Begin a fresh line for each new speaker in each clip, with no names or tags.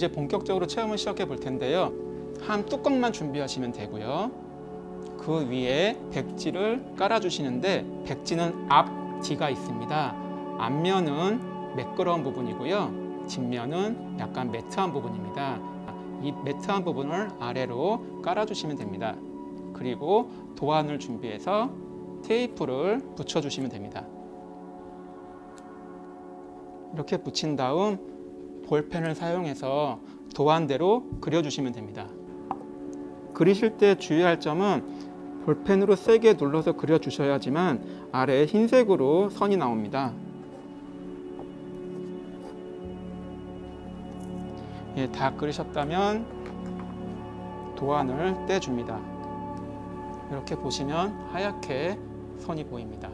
이제 본격적으로 체험을 시작해 볼 텐데요. 한 뚜껑만 준비하시면 되고요. 그 위에 백지를 깔아주시는데 백지는 앞뒤가 있습니다. 앞면은 매끄러운 부분이고요. 뒷면은 약간 매트한 부분입니다. 이 매트한 부분을 아래로 깔아주시면 됩니다. 그리고 도안을 준비해서 테이프를 붙여주시면 됩니다. 이렇게 붙인 다음 볼펜을 사용해서 도안대로 그려주시면 됩니다. 그리실 때 주의할 점은 볼펜으로 세게 눌러서 그려주셔야지만 아래에 흰색으로 선이 나옵니다. 예, 다 그리셨다면 도안을 떼줍니다. 이렇게 보시면 하얗게 선이 보입니다.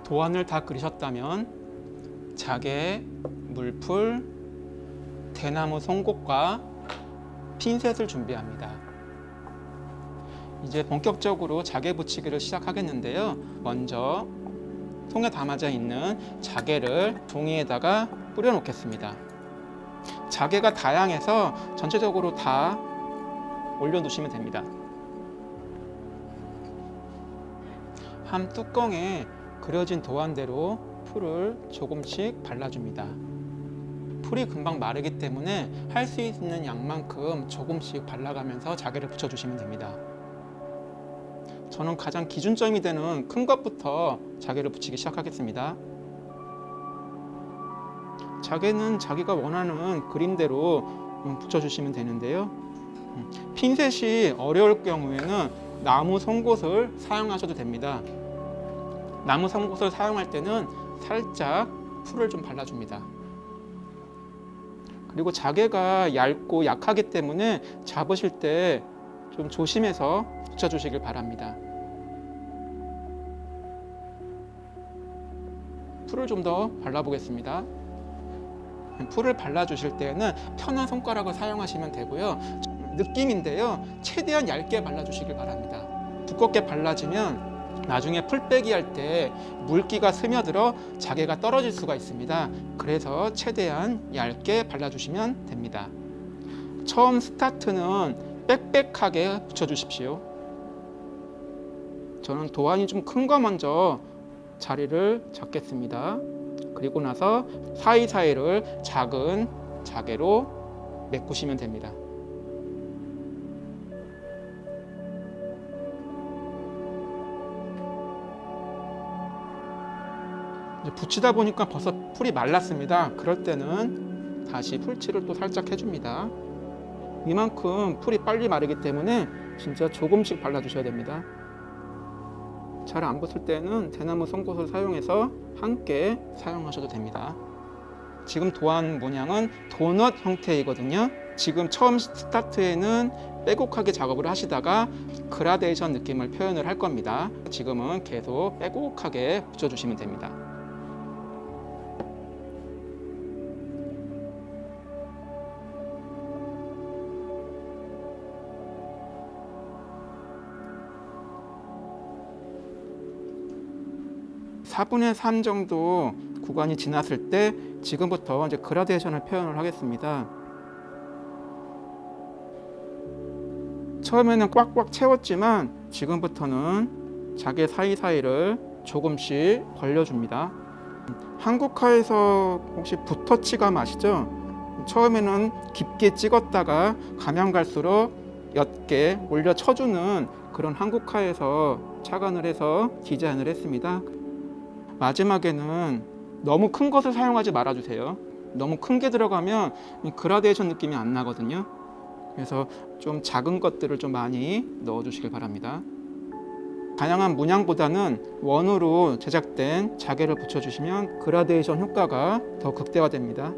도안을 다 그리셨다면 자개, 물풀, 대나무 송곳과 핀셋을 준비합니다. 이제 본격적으로 자개 붙이기를 시작하겠는데요. 먼저 통에 담아져 있는 자개를 종이에다가 뿌려 놓겠습니다. 자개가 다양해서 전체적으로 다 올려두시면 됩니다. 한 뚜껑에 그려진 도안대로 풀을 조금씩 발라줍니다. 풀이 금방 마르기 때문에 할 수 있는 양만큼 조금씩 발라가면서 자개를 붙여주시면 됩니다. 저는 가장 기준점이 되는 큰 것부터 자개를 붙이기 시작하겠습니다. 자개는 자기가 원하는 그림대로 붙여주시면 되는데요. 핀셋이 어려울 경우에는 나무 송곳을 사용하셔도 됩니다. 나무 송곳을 사용할 때는 살짝 풀을 좀 발라줍니다. 그리고 자개가 얇고 약하기 때문에 잡으실 때 좀 조심해서 붙여주시길 바랍니다. 풀을 좀 더 발라보겠습니다. 풀을 발라주실 때는 편한 손가락을 사용하시면 되고요. 느낌인데요. 최대한 얇게 발라주시길 바랍니다. 두껍게 발라지면 나중에 풀 빼기 할 때 물기가 스며들어 자개가 떨어질 수가 있습니다. 그래서 최대한 얇게 발라주시면 됩니다. 처음 스타트는 빽빽하게 붙여주십시오. 저는 도안이 좀 큰 거 먼저 자리를 잡겠습니다. 그리고 나서 사이사이를 작은 자개로 메꾸시면 됩니다. 이제 붙이다 보니까 벌써 풀이 말랐습니다. 그럴 때는 다시 풀칠을 또 살짝 해줍니다. 이만큼 풀이 빨리 마르기 때문에 진짜 조금씩 발라주셔야 됩니다. 잘 안 붙을 때는 대나무 송곳을 사용해서 함께 사용하셔도 됩니다. 지금 도안 모양은 도넛 형태이거든요. 지금 처음 스타트에는 빼곡하게 작업을 하시다가 그라데이션 느낌을 표현을 할 겁니다. 지금은 계속 빼곡하게 붙여주시면 됩니다. (4분의 3) 정도 구간이 지났을 때 지금부터 이제 그라데이션을 표현을 하겠습니다. 처음에는 꽉꽉 채웠지만 지금부터는 자개 사이사이를 조금씩 벌려줍니다. 한국화에서 혹시 붓터치감 아시죠? 처음에는 깊게 찍었다가 가면 갈수록 옅게 올려 쳐주는 그런 한국화에서 착안을 해서 디자인을 했습니다. 마지막에는 너무 큰 것을 사용하지 말아주세요. 너무 큰 게 들어가면 그라데이션 느낌이 안 나거든요. 그래서 좀 작은 것들을 좀 많이 넣어주시길 바랍니다. 다양한 문양보다는 원으로 제작된 자개를 붙여주시면 그라데이션 효과가 더 극대화됩니다.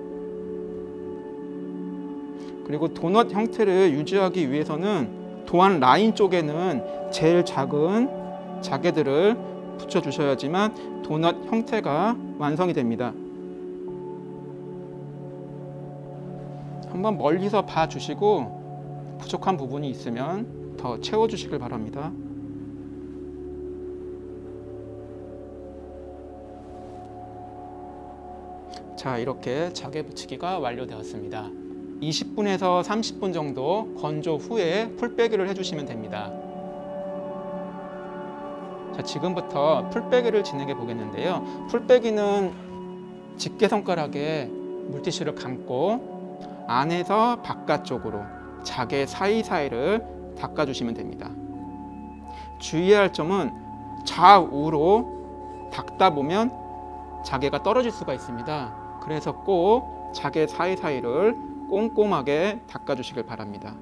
그리고 도넛 형태를 유지하기 위해서는 도안 라인 쪽에는 제일 작은 자개들을 붙여주셔야지만 도넛 형태가 완성이 됩니다. 한번 멀리서 봐주시고 부족한 부분이 있으면 더 채워주시길 바랍니다. 자, 이렇게 자개 붙이기가 완료되었습니다. 20분에서 30분 정도 건조 후에 풀빼기를 해주시면 됩니다. 자, 지금부터 풀빼기를 진행해 보겠는데요. 풀빼기는 집게손가락에 물티슈를 감고 안에서 바깥쪽으로 자개 사이사이를 닦아주시면 됩니다. 주의해야 할 점은 좌우로 닦다 보면 자개가 떨어질 수가 있습니다. 그래서 꼭 자개 사이사이를 꼼꼼하게 닦아주시길 바랍니다.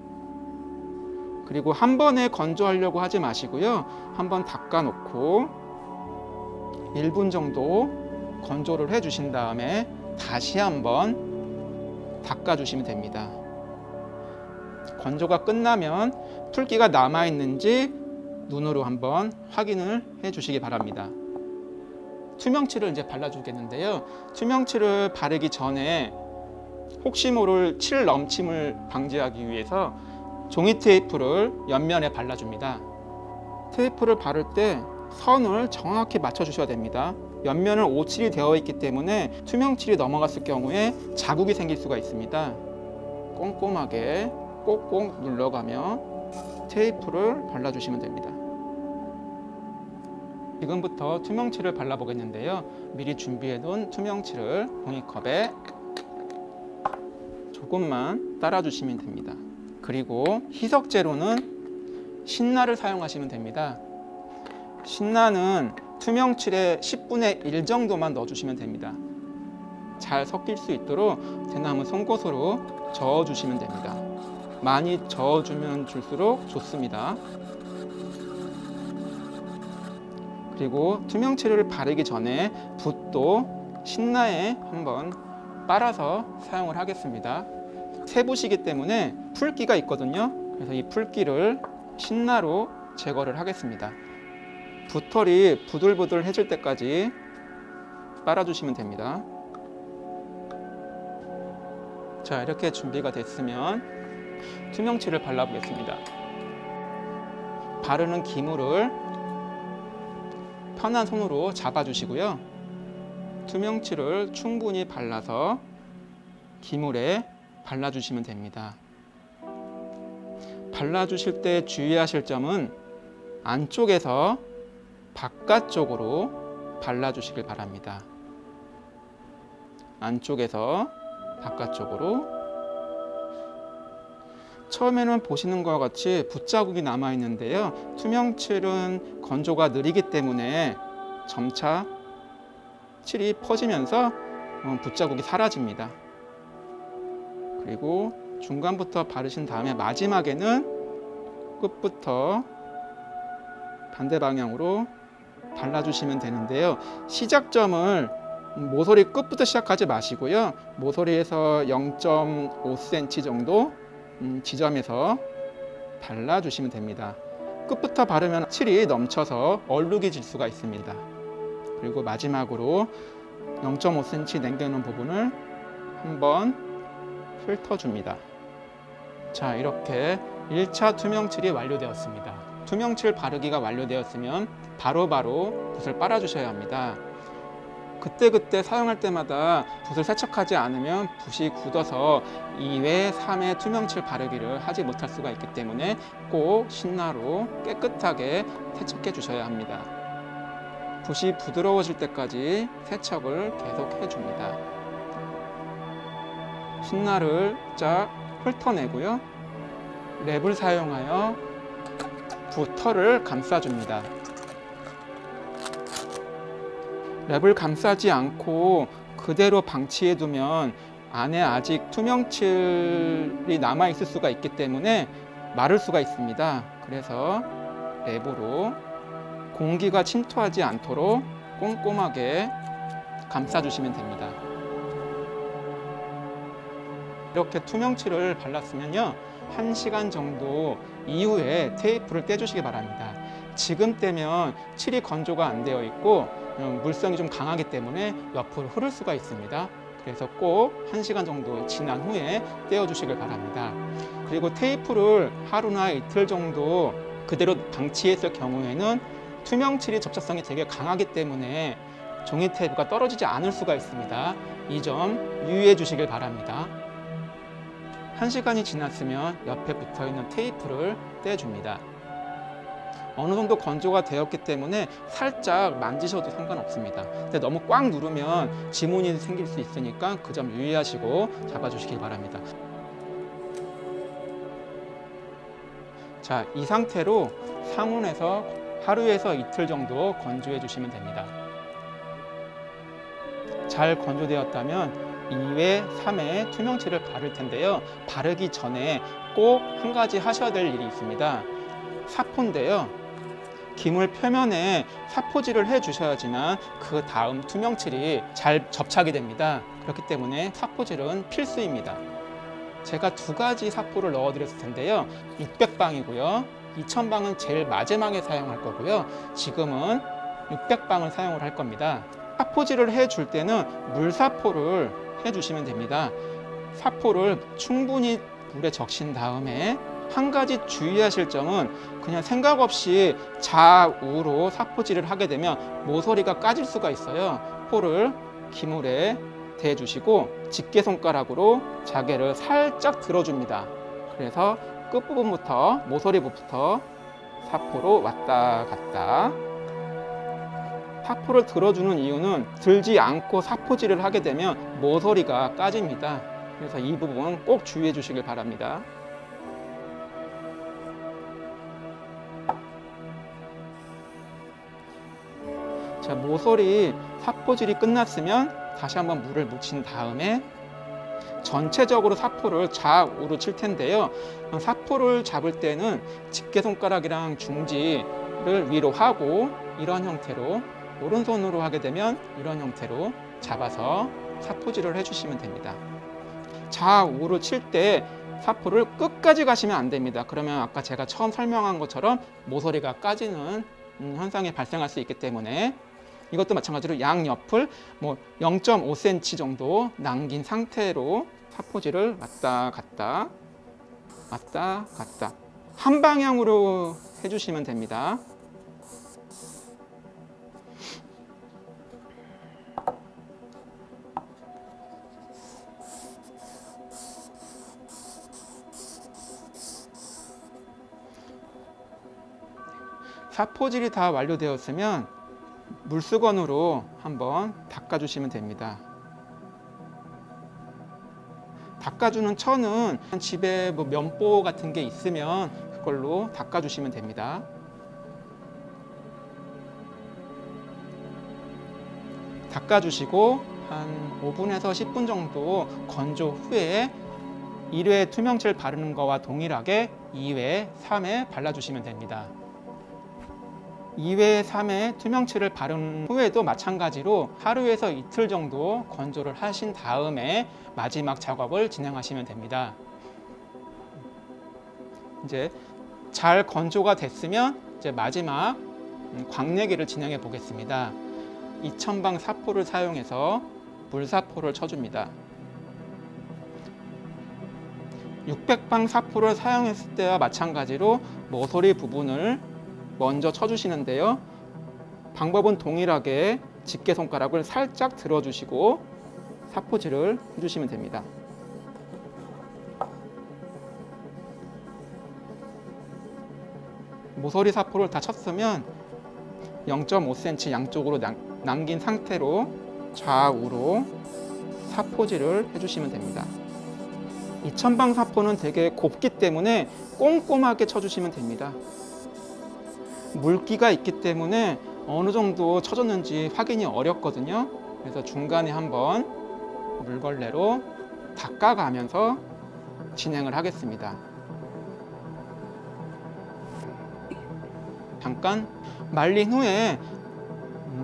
그리고 한 번에 건조하려고 하지 마시고요. 한번 닦아놓고 1분 정도 건조를 해주신 다음에 다시 한번 닦아주시면 됩니다. 건조가 끝나면 풀기가 남아있는지 눈으로 한번 확인을 해주시기 바랍니다. 투명칠을 이제 발라주겠는데요. 투명칠을 바르기 전에 혹시 모를 칠 넘침을 방지하기 위해서 종이 테이프를 옆면에 발라줍니다. 테이프를 바를 때 선을 정확히 맞춰주셔야 됩니다. 옆면은 오칠이 되어 있기 때문에 투명칠이 넘어갔을 경우에 자국이 생길 수가 있습니다. 꼼꼼하게 꼭꼭 눌러가며 테이프를 발라주시면 됩니다. 지금부터 투명칠을 발라보겠는데요. 미리 준비해둔 투명칠을 종이컵에 조금만 따라주시면 됩니다. 그리고 희석제로는 신나를 사용하시면 됩니다. 신나는 투명칠의 10분의 1 정도만 넣어주시면 됩니다. 잘 섞일 수 있도록 대나무 송곳으로 저어주시면 됩니다. 많이 저어주면 줄수록 좋습니다. 그리고 투명칠을 바르기 전에 붓도 신나에 한번 빨아서 사용을 하겠습니다. 세부시기 때문에 풀기가 있거든요. 그래서 이 풀기를 신나로 제거를 하겠습니다. 붓털이 부들부들해질 때까지 빨아주시면 됩니다. 자, 이렇게 준비가 됐으면 투명칠을 발라보겠습니다. 바르는 기물을 편한 손으로 잡아주시고요. 투명칠을 충분히 발라서 기물에 발라주시면 됩니다. 발라주실 때 주의하실 점은 안쪽에서 바깥쪽으로 발라주시길 바랍니다. 안쪽에서 바깥쪽으로. 처음에는 보시는 것과 같이 붓자국이 남아 있는데요. 투명칠은 건조가 느리기 때문에 점차 칠이 퍼지면서 붓자국이 사라집니다. 그리고 중간부터 바르신 다음에 마지막에는 끝부터 반대 방향으로 발라주시면 되는데요. 시작점을 모서리 끝부터 시작하지 마시고요. 모서리에서 0.5cm 정도 지점에서 발라주시면 됩니다. 끝부터 바르면 칠이 넘쳐서 얼룩이 질 수가 있습니다. 그리고 마지막으로 0.5cm 남겨놓은 부분을 한번 훑어줍니다. 자, 이렇게 1차 투명칠이 완료되었습니다. 투명칠 바르기가 완료되었으면 바로바로 붓을 빨아주셔야 합니다. 그때그때 사용할 때마다 붓을 세척하지 않으면 붓이 굳어서 2회, 3회 투명칠 바르기를 하지 못할 수가 있기 때문에 꼭 신나로 깨끗하게 세척해 주셔야 합니다. 붓이 부드러워질 때까지 세척을 계속 해줍니다. 신나를 쫙 훑어내고요. 랩을 사용하여 붓털을 감싸줍니다. 랩을 감싸지 않고 그대로 방치해두면 안에 아직 투명칠이 남아있을 수가 있기 때문에 마를 수가 있습니다. 그래서 랩으로 공기가 침투하지 않도록 꼼꼼하게 감싸주시면 됩니다. 이렇게 투명칠을 발랐으면요, 1시간 정도 이후에 테이프를 떼주시기 바랍니다. 지금 떼면 칠이 건조가 안 되어 있고 물성이 좀 강하기 때문에 옆으로 흐를 수가 있습니다. 그래서 꼭 1시간 정도 지난 후에 떼어주시길 바랍니다. 그리고 테이프를 하루나 이틀 정도 그대로 방치했을 경우에는 투명칠이 접착성이 되게 강하기 때문에 종이 테이프가 떨어지지 않을 수가 있습니다. 이 점 유의해 주시길 바랍니다. 1시간이 지났으면 옆에 붙어 있는 테이프를 떼줍니다. 어느 정도 건조가 되었기 때문에 살짝 만지셔도 상관없습니다. 근데 너무 꽉 누르면 지문이 생길 수 있으니까 그 점 유의하시고 잡아주시길 바랍니다. 자, 이 상태로 상온에서 하루에서 이틀 정도 건조해 주시면 됩니다. 잘 건조되었다면 2회, 3회 투명체를 바를 텐데요. 바르기 전에 꼭 한 가지 하셔야 될 일이 있습니다. 사포인데요. 기물 표면에 사포질을 해 주셔야지만 그 다음 투명칠이 잘 접착이 됩니다. 그렇기 때문에 사포질은 필수입니다. 제가 2가지 사포를 넣어 드렸을 텐데요. 600방이고요. 2000방은 제일 마지막에 사용할 거고요. 지금은 600방을 사용을 할 겁니다. 사포질을 해 줄 때는 물사포를 해 주시면 됩니다. 사포를 충분히 물에 적신 다음에 한 가지 주의하실 점은 그냥 생각 없이 좌우로 사포질을 하게 되면 모서리가 까질 수가 있어요. 포를 기물에 대주시고 집게손가락으로 자개를 살짝 들어줍니다. 그래서 끝부분부터 모서리부터 사포로 왔다 갔다. 사포를 들어주는 이유는 들지 않고 사포질을 하게 되면 모서리가 까집니다. 그래서 이 부분 꼭 주의해 주시길 바랍니다. 자, 모서리 사포질이 끝났으면 다시 한번 물을 묻힌 다음에 전체적으로 사포를 좌우로 칠 텐데요. 사포를 잡을 때는 집게손가락이랑 중지를 위로 하고 이런 형태로, 오른손으로 하게 되면 이런 형태로 잡아서 사포질을 해주시면 됩니다. 좌우로 칠 때 사포를 끝까지 가시면 안 됩니다. 그러면 아까 제가 처음 설명한 것처럼 모서리가 까지는 현상이 발생할 수 있기 때문에 이것도 마찬가지로 양옆을 0.5cm 정도 남긴 상태로 사포질을 왔다 갔다 왔다 갔다 한 방향으로 해주시면 됩니다. 사포질이 다 완료되었으면 물수건으로 한번 닦아주시면 됩니다. 닦아주는 천은 집에 면보 같은 게 있으면 그걸로 닦아주시면 됩니다. 닦아주시고 한 5분에서 10분 정도 건조 후에 1회 투명칠 바르는 거와 동일하게 2회, 3회 발라주시면 됩니다. 2회, 3회 투명칠을 바른 후에도 마찬가지로 하루에서 이틀 정도 건조를 하신 다음에 마지막 작업을 진행하시면 됩니다. 이제 잘 건조가 됐으면 이제 마지막 광내기를 진행해 보겠습니다. 2000방 사포를 사용해서 물사포를 쳐줍니다. 600방 사포를 사용했을 때와 마찬가지로 모서리 부분을 먼저 쳐주시는데요. 방법은 동일하게 집게손가락을 살짝 들어주시고 사포질을 해주시면 됩니다. 모서리 사포를 다 쳤으면 0.5cm 양쪽으로 남긴 상태로 좌우로 사포질을 해주시면 됩니다. 2000방 사포는 되게 곱기 때문에 꼼꼼하게 쳐주시면 됩니다. 물기가 있기 때문에 어느 정도 쳐졌는지 확인이 어렵거든요. 그래서 중간에 한번 물걸레로 닦아가면서 진행을 하겠습니다. 잠깐 말린 후에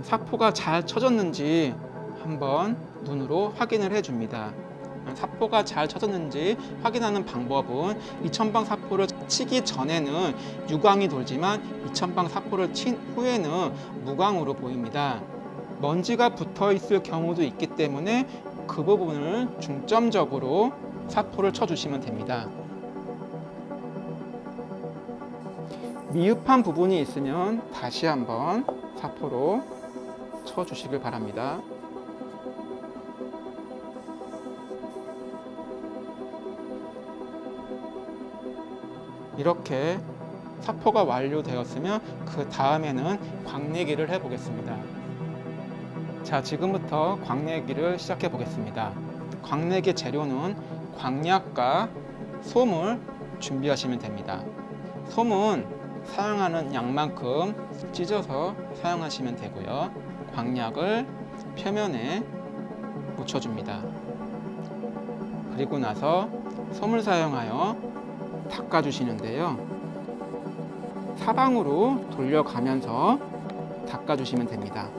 사포가 잘 쳐졌는지 한번 눈으로 확인을 해줍니다. 사포가 잘 쳐졌는지 확인하는 방법은 2000방 사포를 치기 전에는 유광이 돌지만 2000방 사포를 친 후에는 무광으로 보입니다. 먼지가 붙어 있을 경우도 있기 때문에 그 부분을 중점적으로 사포를 쳐주시면 됩니다. 미흡한 부분이 있으면 다시 한번 사포로 쳐주시길 바랍니다. 이렇게 사포가 완료되었으면 그 다음에는 광내기를 해 보겠습니다. 자, 지금부터 광내기를 시작해 보겠습니다. 광내기 재료는 광약과 솜을 준비하시면 됩니다. 솜은 사용하는 양만큼 찢어서 사용하시면 되고요. 광약을 표면에 묻혀줍니다. 그리고 나서 솜을 사용하여 닦아주시는데요. 사방으로 돌려가면서 닦아주시면 됩니다.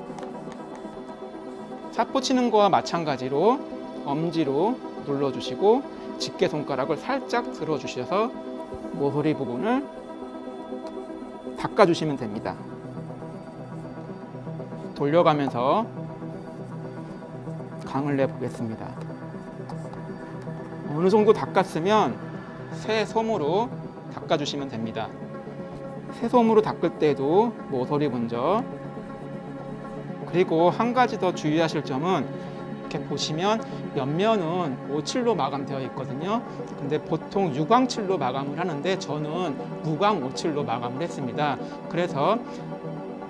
사포 치는 거와 마찬가지로 엄지로 눌러주시고 집게손가락을 살짝 들어주셔서 모서리 부분을 닦아주시면 됩니다. 돌려가면서 강을 내보겠습니다. 어느 정도 닦았으면 새 솜으로 닦아주시면 됩니다. 새 솜으로 닦을 때도 모서리 먼저, 그리고 한 가지 더 주의하실 점은 이렇게 보시면 옆면은 57로 마감되어 있거든요. 근데 보통 유광칠로 마감을 하는데 저는 무광 57로 마감을 했습니다. 그래서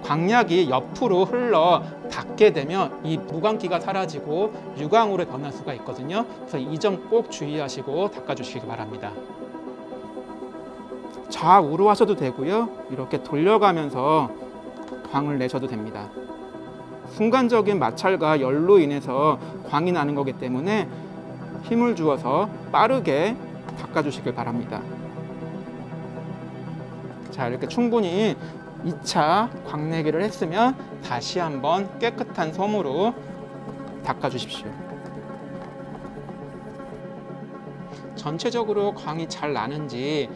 광약이 옆으로 흘러 닿게 되면 이 무광기가 사라지고 유광으로 변할 수가 있거든요. 그래서 이 점 꼭 주의하시고 닦아주시기 바랍니다. 좌우로 하셔도 되고요. 이렇게 돌려가면서 광을 내셔도 됩니다. 순간적인 마찰과 열로 인해서 광이 나는 거기 때문에 힘을 주어서 빠르게 닦아주시길 바랍니다. 자, 이렇게 충분히 2차 광내기를 했으면 다시 한번 깨끗한 솜으로 닦아주십시오. 전체적으로 광이 잘 나는지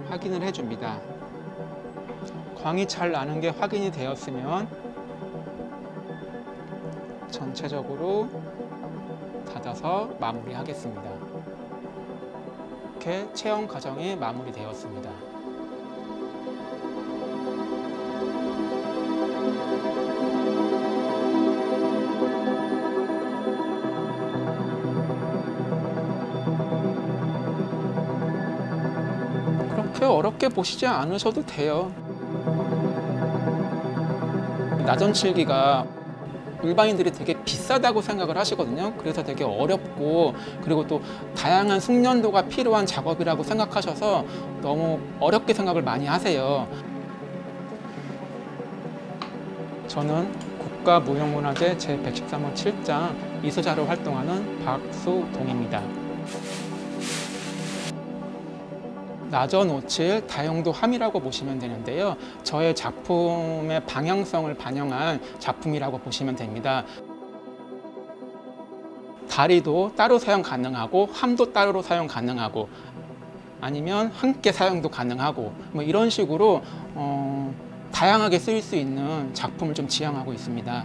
확인을 해줍니다. 광이 잘 나는 게 확인이 되었으면 전체적으로 닫아서 마무리하겠습니다. 이렇게 체험 과정이 마무리되었습니다. 그렇게 어렵게 보시지 않으셔도 돼요. 나전칠기가 일반인들이 되게 비싸다고 생각을 하시거든요. 그래서 되게 어렵고, 그리고 또 다양한 숙련도가 필요한 작업이라고 생각하셔서 너무 어렵게 생각을 많이 하세요. 저는 국가무형문화재 제113호 7장 이수자로 활동하는 박수동입니다. 나전57 다용도 함이라고 보시면 되는데요. 저의 작품의 방향성을 반영한 작품이라고 보시면 됩니다. 다리도 따로 사용 가능하고 함도 따로 사용 가능하고 아니면 함께 사용도 가능하고 뭐 이런 식으로 다양하게 쓰일 수 있는 작품을 좀 지향하고 있습니다.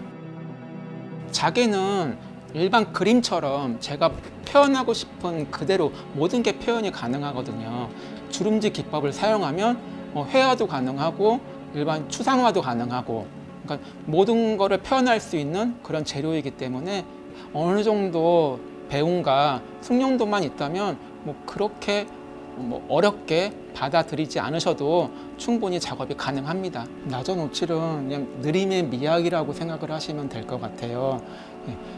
자개는 일반 그림처럼 제가 표현하고 싶은 그대로 모든 게 표현이 가능하거든요. 주름지 기법을 사용하면 회화도 가능하고 일반 추상화도 가능하고, 그러니까 모든 거를 표현할 수 있는 그런 재료이기 때문에 어느 정도 배움과 숙련도만 있다면 그렇게 어렵게 받아들이지 않으셔도 충분히 작업이 가능합니다. 나전57은 그냥 느림의 미학이라고 생각을 하시면 될 것 같아요.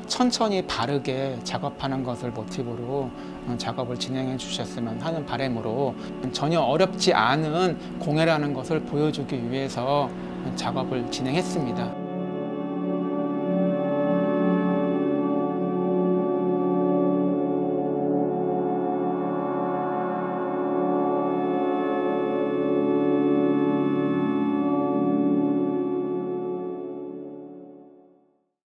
천천히 바르게 작업하는 것을 모티브로 작업을 진행해 주셨으면 하는 바람으로 전혀 어렵지 않은 공예라는 것을 보여주기 위해서 작업을 진행했습니다.